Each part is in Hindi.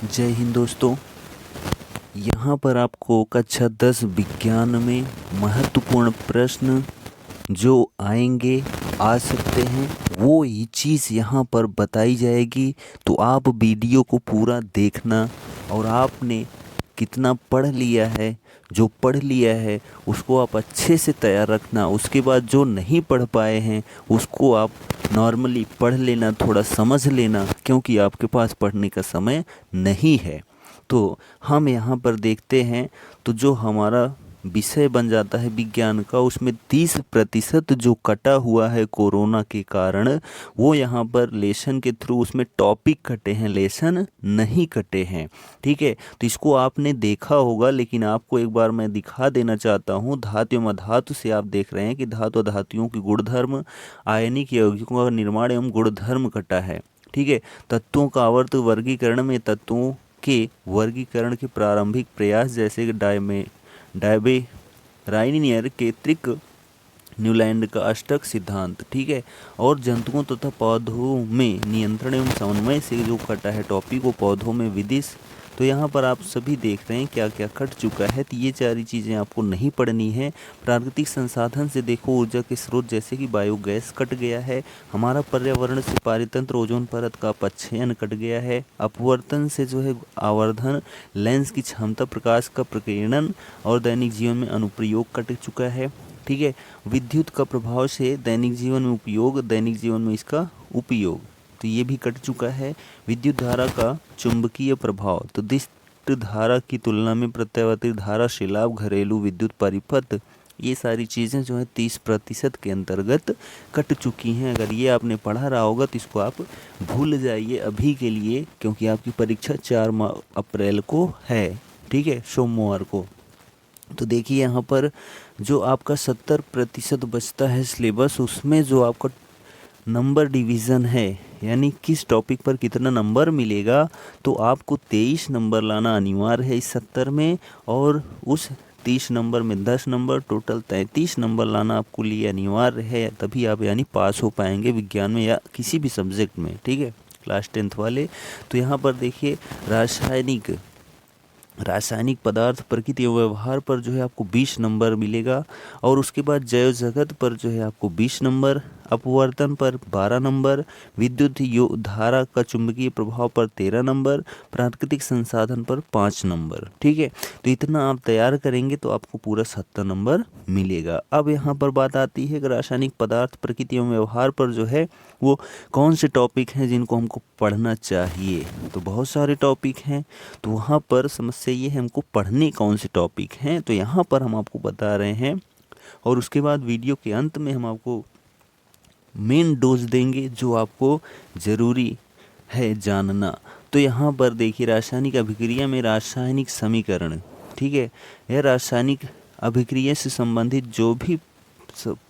जय हिंद दोस्तों। यहाँ पर आपको कक्षा 10 विज्ञान में महत्वपूर्ण प्रश्न जो आएंगे आ सकते हैं वो ये चीज़ यहाँ पर बताई जाएगी। तो आप वीडियो को पूरा देखना और आपने कितना पढ़ लिया है, जो पढ़ लिया है उसको आप अच्छे से तैयार रखना। उसके बाद जो नहीं पढ़ पाए हैं उसको आप नॉर्मली पढ़ लेना, थोड़ा समझ लेना, क्योंकि आपके पास पढ़ने का समय नहीं है। तो हम यहाँ पर देखते हैं, तो जो हमारा विषय बन जाता है विज्ञान का, उसमें 30% जो कटा हुआ है कोरोना के कारण, वो यहाँ पर लेसन के थ्रू उसमें टॉपिक कटे हैं, लेसन नहीं कटे हैं। ठीक है, तो इसको आपने देखा होगा, लेकिन आपको एक बार मैं दिखा देना चाहता हूँ। धातु एवं अधातु से आप देख रहे हैं कि धातु अधातुओं की गुणधर्म, आयनिक यौगिकों का निर्माण एवं गुणधर्म कटा है। ठीक है, तत्वों का आवर्त वर्गीकरण में तत्वों के वर्गीकरण के प्रारंभिक प्रयास, जैसे कि डायबे के त्रिक न्यूलैंड का अष्टक सिद्धांत। ठीक है, और जंतुओं तथा पौधों में नियंत्रण एवं समन्वय से जो कटा है टॉपिक, वो पौधों में विदिश। तो यहाँ पर आप सभी देख रहे हैं क्या क्या कट चुका है। तो ये सारी चीज़ें आपको नहीं पढ़नी है। प्राकृतिक संसाधन से देखो, ऊर्जा के स्रोत जैसे कि बायोगैस कट गया है। हमारा पर्यावरण से पारितंत्र ओजोन परत का अपक्षयन कट गया है। अपवर्तन से जो है आवर्धन, लेंस की क्षमता, प्रकाश का प्रकीर्णन और दैनिक जीवन में अनुप्रयोग कट चुका है। ठीक है, विद्युत का प्रभाव से दैनिक जीवन में उपयोग, दैनिक जीवन में इसका उपयोग, तो ये भी कट चुका है। विद्युत धारा का चुंबकीय प्रभाव, तो दिष्ट धारा की तुलना में प्रत्यावर्ती धारा, शिलाभ, घरेलू विद्युत परिपथ, ये सारी चीज़ें जो है 30% के अंतर्गत कट चुकी हैं। अगर ये आपने पढ़ा रहा होगा तो इसको आप भूल जाइए अभी के लिए, क्योंकि आपकी परीक्षा 4 अप्रैल को है। ठीक है, सोमवार को। तो देखिए यहाँ पर जो आपका 70% बचता है सिलेबस, उसमें जो आपका नंबर डिवीज़न है, यानी किस टॉपिक पर कितना नंबर मिलेगा, तो आपको 23 नंबर लाना अनिवार्य है इस 70 में, और उस 30 नंबर में 10 नंबर, टोटल 33 नंबर लाना आपको लिए अनिवार्य है। तभी आप यानी पास हो पाएंगे विज्ञान में या किसी भी सब्जेक्ट में। ठीक है, क्लास 10th वाले। तो यहाँ पर देखिए रासायनिक पदार्थ, प्रकृति एवं व्यवहार पर जो है आपको 20 नंबर मिलेगा, और उसके बाद जैव जगत पर जो है आपको 20 नंबर, अपवर्तन पर 12 नंबर, विद्युत धारा का चुंबकीय प्रभाव पर 13 नंबर, प्राकृतिक संसाधन पर 5 नंबर। ठीक है, तो इतना आप तैयार करेंगे तो आपको पूरा 70 नंबर मिलेगा। अब यहाँ पर बात आती है कि रासायनिक पदार्थ, प्रकृति एवं व्यवहार पर जो है वो कौन से टॉपिक हैं जिनको हमको पढ़ना चाहिए। तो बहुत सारे टॉपिक हैं, तो वहाँ पर समस्या ये है हमको पढ़ने कौन से टॉपिक हैं। तो यहाँ पर हम आपको बता रहे हैं, और उसके बाद वीडियो के अंत में हम आपको मेन डोज देंगे जो आपको ज़रूरी है जानना। तो यहाँ पर देखिए, रासायनिक अभिक्रिया में रासायनिक समीकरण। ठीक है, यह रासायनिक अभिक्रिया से संबंधित जो भी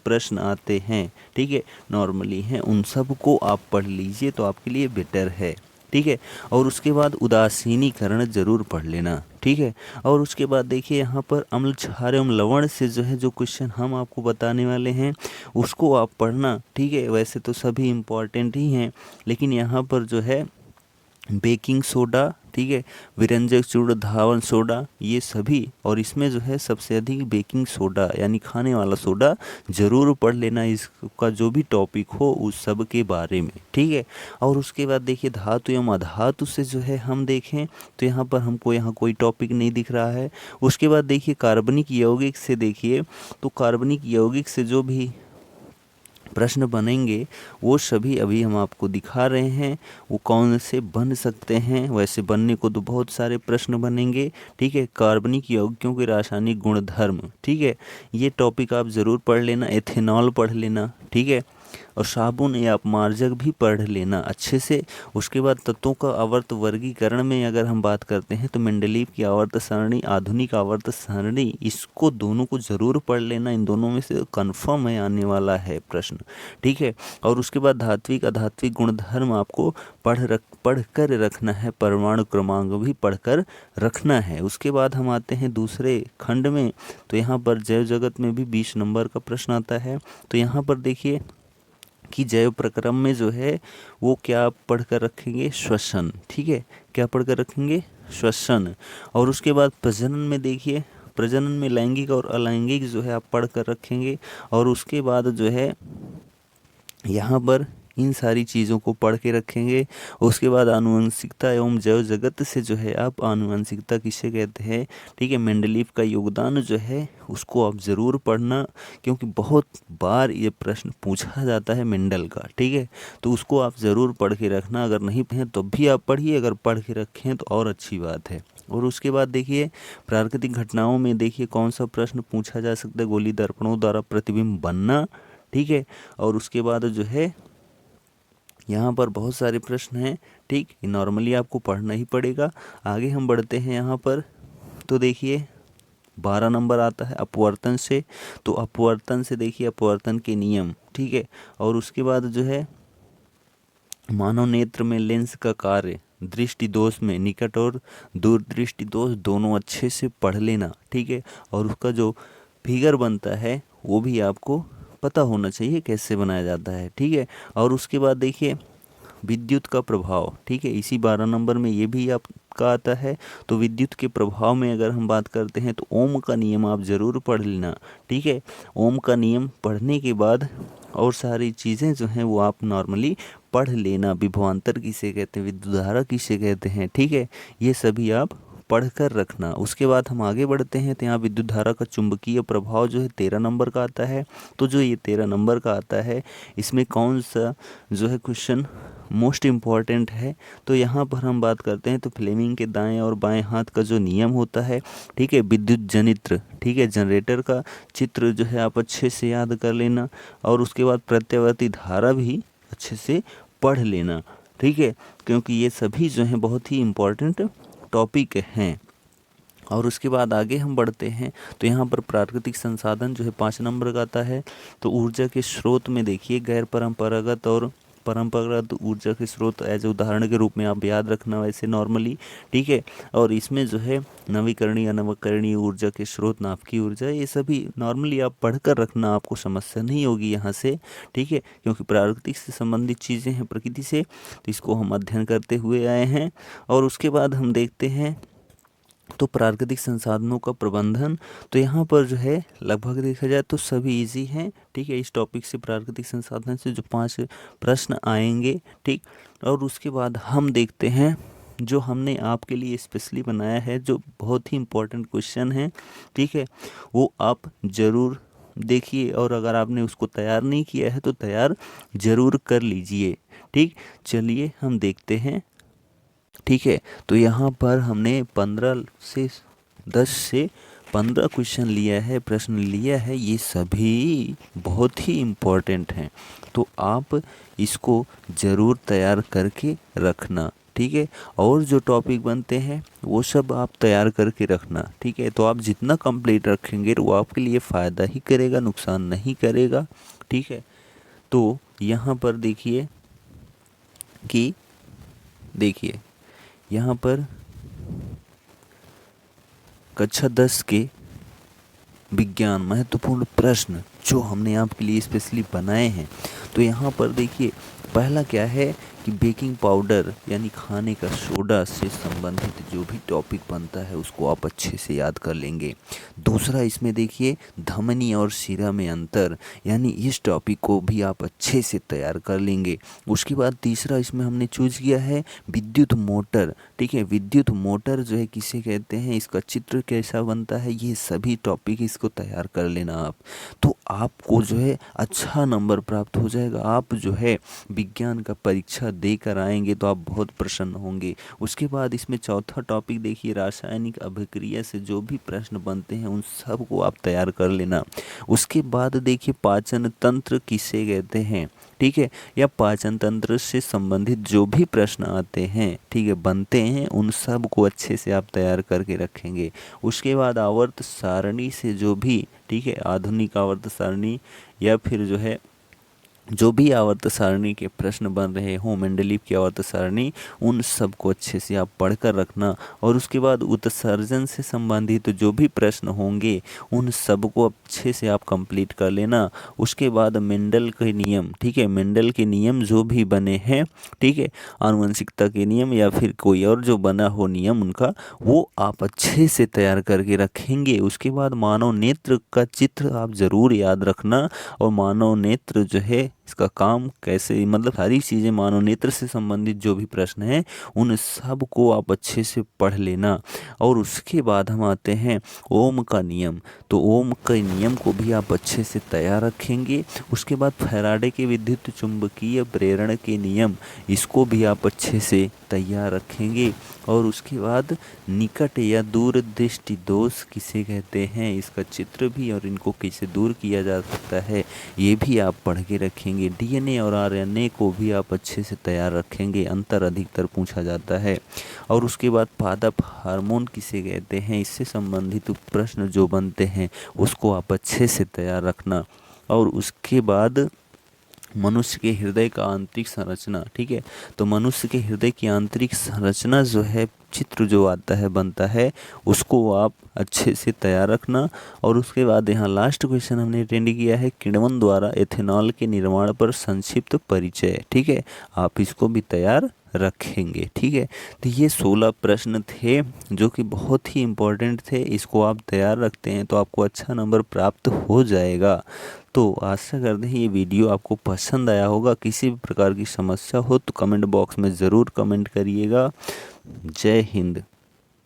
प्रश्न आते हैं, ठीक है, नॉर्मली हैं, उन सब को आप पढ़ लीजिए तो आपके लिए बेटर है। ठीक है, और उसके बाद उदासीनीकरण जरूर पढ़ लेना। ठीक है, और उसके बाद देखिए यहाँ पर अम्ल, क्षार एवं लवण से जो है जो क्वेश्चन हम आपको बताने वाले हैं उसको आप पढ़ना। ठीक है, वैसे तो सभी इम्पॉर्टेंट ही हैं, लेकिन यहाँ पर जो है बेकिंग सोडा, ठीक है, विरंजक चूर्ण, धावन सोडा, ये सभी, और इसमें जो है सबसे अधिक बेकिंग सोडा यानी खाने वाला सोडा ज़रूर पढ़ लेना, इसका जो भी टॉपिक हो उस सब के बारे में। ठीक है, और उसके बाद देखिए धातु एवं अधातु से जो है हम देखें तो यहाँ पर हमको यहाँ कोई टॉपिक नहीं दिख रहा है। उसके बाद देखिए कार्बनिक यौगिक से, देखिए तो कार्बनिक यौगिक से जो भी प्रश्न बनेंगे वो सभी अभी हम आपको दिखा रहे हैं, वो कौन से बन सकते हैं। वैसे बनने को तो बहुत सारे प्रश्न बनेंगे। ठीक है, कार्बनिक यौगिकों के रासायनिक गुणधर्म, ठीक है, ये टॉपिक आप ज़रूर पढ़ लेना। एथेनॉल पढ़ लेना। ठीक है, और साबुन या अपमार्जक भी पढ़ लेना अच्छे से। उसके बाद तत्वों का आवर्त वर्गीकरण में अगर हम बात करते हैं तो मेंडलीव की आवर्त सारणी, आधुनिक आवर्त सारणी, इसको दोनों को ज़रूर पढ़ लेना। इन दोनों में से कन्फर्म है आने वाला है प्रश्न। ठीक है, और उसके बाद धात्विक अधात्विक गुणधर्म आपको पढ़ कर रखना है। परमाणु क्रमांक भी पढ़कर रखना है। उसके बाद हम आते हैं दूसरे खंड में, तो यहाँ पर जैव जगत में भी 20 नंबर का प्रश्न आता है। तो यहाँ पर देखिए कि जैव प्रक्रम में जो है वो क्या आप पढ़ कर रखेंगे, श्वसन। ठीक है, क्या पढ़ कर रखेंगे, श्वसन। और उसके बाद प्रजनन में देखिए, प्रजनन में लैंगिक और अलैंगिक जो है आप पढ़ कर रखेंगे। और उसके बाद जो है यहाँ पर इन सारी चीज़ों को पढ़ के रखेंगे। उसके बाद आनुवंशिकता एवं जैव जगत से जो है आप, आनुवंशिकता किसे कहते हैं, ठीक है, मेंडलीव का योगदान जो है उसको आप ज़रूर पढ़ना, क्योंकि बहुत बार ये प्रश्न पूछा जाता है मेंडल का। ठीक है, तो उसको आप ज़रूर पढ़ के रखना। अगर नहीं पढ़े तो भी आप पढ़िए, अगर पढ़ के रखें तो और अच्छी बात है। और उसके बाद देखिए प्राकृतिक घटनाओं में देखिए कौन सा प्रश्न पूछा जा सकता है, गोली दर्पणों द्वारा प्रतिबिंब बनना। ठीक है, और उसके बाद जो है यहाँ पर बहुत सारे प्रश्न हैं। ठीक, नॉर्मली आपको पढ़ना ही पड़ेगा। आगे हम बढ़ते हैं यहाँ पर, तो देखिए 12 नंबर आता है अपवर्तन से। तो अपवर्तन से देखिए अपवर्तन के नियम। ठीक है, और उसके बाद जो है मानव नेत्र में लेंस का कार्य, दृष्टि दोष में निकट और दूर दृष्टि दोष दोनों अच्छे से पढ़ लेना। ठीक है, और उसका जो फिगर बनता है वो भी आपको पता होना चाहिए कैसे बनाया जाता है। ठीक है, और उसके बाद देखिए विद्युत का प्रभाव। ठीक है, इसी 12 नंबर में ये भी आपका आता है। तो विद्युत के प्रभाव में अगर हम बात करते हैं तो ओम का नियम आप ज़रूर पढ़ लेना। ठीक है, ओम का नियम पढ़ने के बाद और सारी चीज़ें जो हैं वो आप नॉर्मली पढ़ लेना। विभवांतर किसे कहते हैं, विद्युत धारा किसे कहते हैं। ठीक है, ये सभी आप पढ़ कर रखना। उसके बाद हम आगे बढ़ते हैं तो यहाँ विद्युत धारा का चुंबकीय प्रभाव जो है 13 नंबर का आता है। तो जो ये 13 नंबर का आता है इसमें कौन सा जो है क्वेश्चन मोस्ट इम्पॉर्टेंट है, तो यहाँ पर हम बात करते हैं तो फ्लेमिंग के दाएं और बाएं हाथ का जो नियम होता है। ठीक है, विद्युत जनित्र, ठीक है, जनरेटर का चित्र जो है आप अच्छे से याद कर लेना। और उसके बाद प्रत्यावर्ती धारा भी अच्छे से पढ़ लेना। ठीक है, क्योंकि ये सभी जो हैं बहुत ही इम्पॉर्टेंट टॉपिक हैं। और उसके बाद आगे हम बढ़ते हैं तो यहाँ पर प्राकृतिक संसाधन जो है 5 नंबर का आता है। तो ऊर्जा के स्रोत में देखिए गैर परंपरागत और परंपरागत ऊर्जा के स्रोत एज उदाहरण के रूप में आप याद रखना वैसे नॉर्मली। ठीक है, और इसमें जो है नवीकरणीय अनवकरणीय ऊर्जा के स्रोत, नाभिकीय ऊर्जा, ये सभी नॉर्मली आप पढ़कर रखना, आपको समस्या नहीं होगी यहाँ से। ठीक है, क्योंकि प्राकृतिक से संबंधित चीज़ें हैं, प्रकृति से, तो इसको हम अध्ययन करते हुए आए हैं। और उसके बाद हम देखते हैं तो प्राकृतिक संसाधनों का प्रबंधन। तो यहाँ पर जो है लगभग देखा जाए तो सभी इजी हैं। ठीक है, इस टॉपिक से प्राकृतिक संसाधन से जो 5 प्रश्न आएंगे। ठीक, और उसके बाद हम देखते हैं जो हमने आपके लिए स्पेशली बनाया है, जो बहुत ही इम्पोर्टेंट क्वेश्चन है। ठीक है, वो आप ज़रूर देखिए, और अगर आपने उसको तैयार नहीं किया है तो तैयार ज़रूर कर लीजिए। ठीक, चलिए हम देखते हैं। ठीक है, तो यहाँ पर हमने 10 से 15 क्वेश्चन लिया है, प्रश्न लिया है। ये सभी बहुत ही इम्पोर्टेंट हैं, तो आप इसको ज़रूर तैयार करके रखना। ठीक है, और जो टॉपिक बनते हैं वो सब आप तैयार करके रखना। ठीक है, तो आप जितना कंप्लीट रखेंगे वो आपके लिए फ़ायदा ही करेगा, नुकसान नहीं करेगा। ठीक है, तो यहाँ पर देखिए कि देखिए यहाँ पर कक्षा 10 के विज्ञान महत्वपूर्ण प्रश्न जो हमने आपके लिए स्पेशली बनाए हैं। तो यहाँ पर देखिए पहला क्या है कि बेकिंग पाउडर यानी खाने का सोडा से संबंधित जो भी टॉपिक बनता है उसको आप अच्छे से याद कर लेंगे। दूसरा इसमें देखिए धमनी और शिरा में अंतर, यानी इस टॉपिक को भी आप अच्छे से तैयार कर लेंगे। उसके बाद तीसरा इसमें हमने चूज किया है विद्युत मोटर। ठीक है, विद्युत मोटर जो है किसे कहते हैं, इसका चित्र कैसा बनता है, ये सभी टॉपिक इसको तैयार कर लेना आप, तो आपको जो है अच्छा नंबर प्राप्त हो जाएगा। आप जो है विज्ञान का परीक्षा देकर आएंगे तो आप बहुत प्रसन्न होंगे। उसके बाद इसमें चौथा टॉपिक देखिए रासायनिक अभिक्रिया से जो भी प्रश्न बनते हैं उन सब को आप तैयार कर लेना। उसके बाद देखिए पाचन तंत्र किसे कहते हैं। ठीक है, या पाचन तंत्र से संबंधित जो भी प्रश्न आते हैं, ठीक है, बनते हैं, उन सब को अच्छे से आप तैयार करके रखेंगे। उसके बाद आवर्त सारणी से जो भी, ठीक है, आधुनिक आवर्त सारणी या फिर जो है जो भी आवर्त सारणी के प्रश्न बन रहे हों, मेंडलीव की आवर्त सारणी, उन सबको अच्छे से आप पढ़कर रखना। और उसके बाद उत्सर्जन से संबंधित जो भी प्रश्न होंगे उन सबको अच्छे से आप कंप्लीट कर लेना। उसके बाद मेंडल के नियम, ठीक है, मेंडल के नियम जो भी बने हैं, ठीक है, आनुवंशिकता के नियम या फिर कोई और जो बना हो नियम उनका, वो आप अच्छे से तैयार करके रखेंगे। उसके बाद मानव नेत्र का चित्र आप ज़रूर याद रखना। और मानव नेत्र जो है इसका काम कैसे, मतलब सारी चीज़ें मानव नेत्र से संबंधित जो भी प्रश्न हैं उन सब को आप अच्छे से पढ़ लेना। और उसके बाद हम आते हैं ओम का नियम। तो ओम के नियम को भी आप अच्छे से तैयार रखेंगे। उसके बाद फैराडे के विद्युत चुंबकीय प्रेरण के नियम, इसको भी आप अच्छे से तैयार रखेंगे। और उसके बाद निकट या दूर दृष्टि दोष किसे कहते हैं, इसका चित्र भी और इनको कैसे दूर किया जा सकता है, ये भी आप पढ़ के रखेंगे। डीएनए और आरएनए को भी आप अच्छे से तैयार रखेंगे, अंतर अधिकतर पूछा जाता है। और उसके बाद पादप हार्मोन किसे कहते हैं, इससे संबंधित प्रश्न जो बनते हैं उसको आप अच्छे से तैयार रखना। और उसके बाद मनुष्य के हृदय का आंतरिक संरचना, ठीक है, तो मनुष्य के हृदय की आंतरिक संरचना जो है, चित्र जो आता है बनता है, उसको आप अच्छे से तैयार रखना। और उसके बाद यहाँ लास्ट क्वेश्चन हमने अटेंड किया है, किण्वन द्वारा एथेनॉल के निर्माण पर संक्षिप्त परिचय, ठीक है, आप इसको भी तैयार रखेंगे। ठीक है, तो ये 16 प्रश्न थे जो कि बहुत ही इम्पोर्टेंट थे। इसको आप तैयार रखते हैं तो आपको अच्छा नंबर प्राप्त हो जाएगा। तो आशा करते हैं ये वीडियो आपको पसंद आया होगा। किसी भी प्रकार की समस्या हो तो कमेंट बॉक्स में ज़रूर कमेंट करिएगा। जय हिंद।